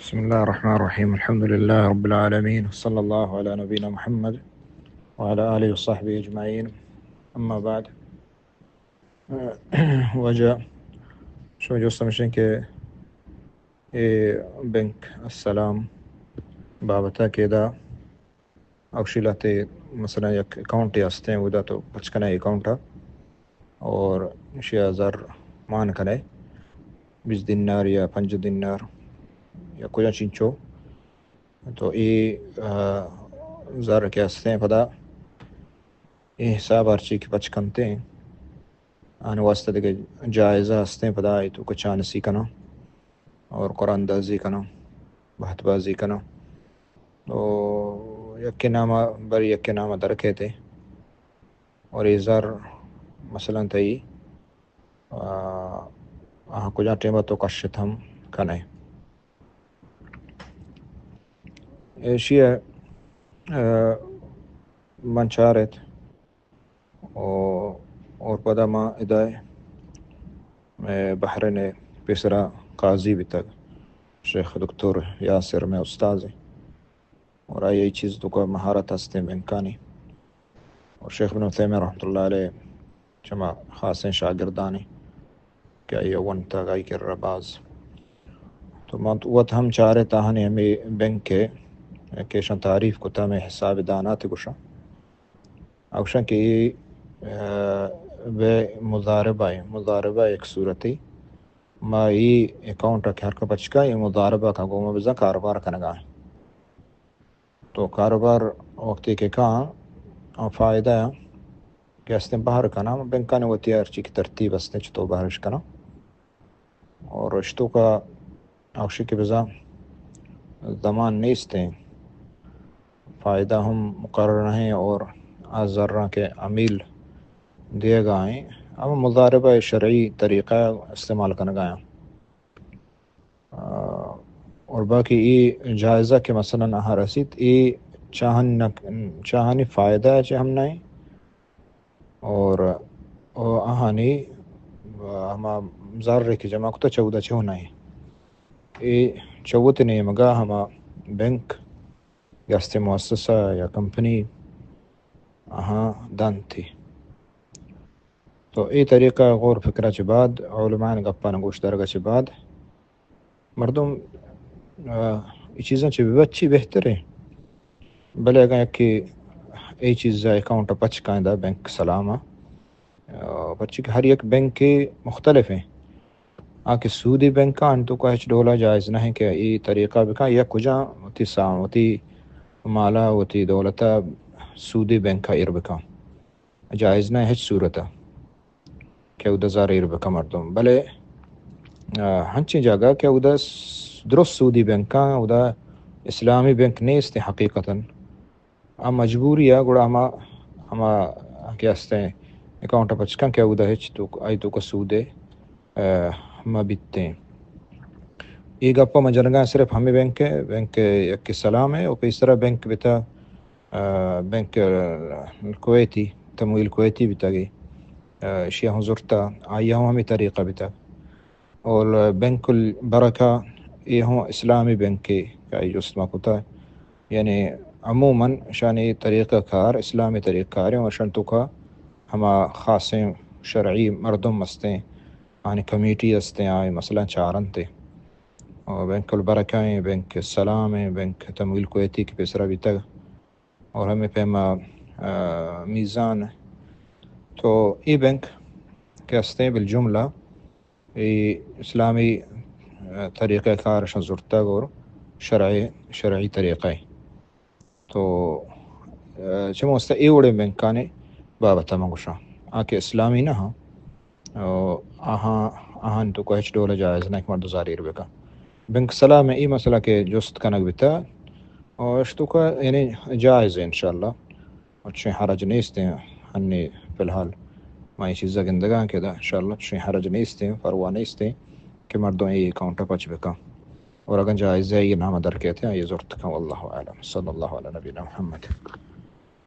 بسم الله الرحمن الرحيم. الحمد لله رب العالمين، صلى الله على نبينا محمد وعلى آله وصحبه أجمعين. أما بعد وجاء شو جوست مشين كي بنك السلام بابتا كده أو شيلاتي مثلا یک اکاؤنٹ ہستے ہیں ودا تو بچکنا اکاؤنٹ اور شیا زر مان کنے 20 دینار یا 5 دینار یا کچھ چنچو تو زر کے ہستے ہیں پدا یہ حساب ارچی کی پچکنتے ہیں آنے واسطے دے جائزہ ہستے ہیں پدا تو کچانسی کنا اور قرآن دازی کنا بہت بازی کنا تو یکی نامہ بری یکی نامہ درکے تھے اور یہ زر مثلا تئی کجا ٹیمہ تو کشت ہم کنے ایشیا منچارت اور پدا ما ادائے بحرین پیسرا قاضی بھی تک شیخ دکتور یاسر میں استاذ ہے اور یہی چیز تو کا مہارت ہستے میں امکانی اور شیخ ابن عثیمین رحمۃ اللہ علیہ جمع خاص شاگردانی کیا یہ ون تک آئی کر رباز تو وقت ہم چاہ رہے تاہنی ہمیں بینک کے کیشن تعریف کو تمہیں حساب دانات گشا اوشن کی بے مضاربہ ایک صورتی ما یہ اکاؤنٹ رکھ کا بچکا یہ مضاربہ کا گوما بزا کاروبار کنگا تو کاروبار وقتی کے کہاں فائدہ کہ استیں باہر کنا بینکان ہوتی ہے ارچی کی ترتیب استیں چطور باہرش کنا اور رشتوں کا اوشی کے بزا زمان نہیں استیں فائدہ ہم مقرر ہیں اور ذرہ کے عمیل دیے گائیں اب مضاربہ شرعی طریقہ استعمال کرنا گایا اور باقی یہ جائزہ کے مثلا رسید یہ چاہنی فائدہ ہے ہم نہیں اور آہانی ہما ذرے کی جمع کو تو 14 چھو نہیں یہ 14 نہیں مگا ہما بینک یا است مؤسسہ یا کمپنی دان تھی تو یہ طریقہ غور فکرہ کے بعد علماء نے گپا نگوش درگاہ کے بعد مردم یہ چیزیں بھی اچھی بہتر ہے بلے اگر کہ یہ چیز اکاؤنٹ پچ کائندہ بینک سلامہ بچی کہ ہر ایک بینک کے مختلف ہیں آکے سودی بینک کا انتو کا ہچ ڈولا جائز نہ ہے کہ یہ طریقہ بکا یا کجا ہوتی مالا ہوتی دولتا سودی بینک کا اربکا جائز نہ ہچ صورتا کہ ادھا زار اربکا مردم بلے ہنچی جگہ کہ ادھا درست سودی بینک کا ادھا اسلامی بینک نہیں استے حقیقتاً مجبوری ہے گوڑا ہما کیا استے اکاؤنٹ پچکن کہ ادھا ہچ تو آئی تو کا سودے ہما بیتے ہیں یہ گپا مجرگاں صرف ہمیں بینک یک سلام ہے اور اس طرح بینک بتا بینک کویتی تمویل کویتی بتا گئی شیعہ حضورتا آئی ہوں ہمیں طریقہ بتا اور بینک البرکہ یہ ہوں اسلامی بینک کے جو اسمہ کتا ہے یعنی عموماً شانی طریقہ کار اسلامی طریقہ کار ہیں اور شنتو کا ہما خاص شرعی مردم مستیں آنی کمیٹی استے آئے مثلا چارن تے اور بینک البرکہ ہیں بینک السلام ہیں بینک تمویل کویتی کے پیسرہ بھی تک اور ہمیں پیما میزان تو یہ بینک کے استے بالجملہ یہ اسلامی طریقہ کار شنزورتا اور شرعی طریقہ ہے تو چموستا ایوڑے بینکانے بابتا منگوشا آکے اسلامی نہ ہاں آہان تو کوئی ڈولا جائز نہ مرد زاریر بکا بینک سلام ای مسئلہ کے جست کنک بتا اور اشتو کا یعنی جائز ہے انشاءاللہ اچھے حرج نہیں استے ہیں ہنی فی الحال مائی چیزہ گندگاں کے دا انشاءاللہ اچھے حرج نہیں استے ہیں پرواہ نہیں استے ہیں کہ مردوں یہ اکاؤنٹا پچ بکا اور اگر جائز ہے یہ نام در کہتے ہیں یہ ضرورت کا واللہ اعلم صلی اللہ علیہ نبینا محمد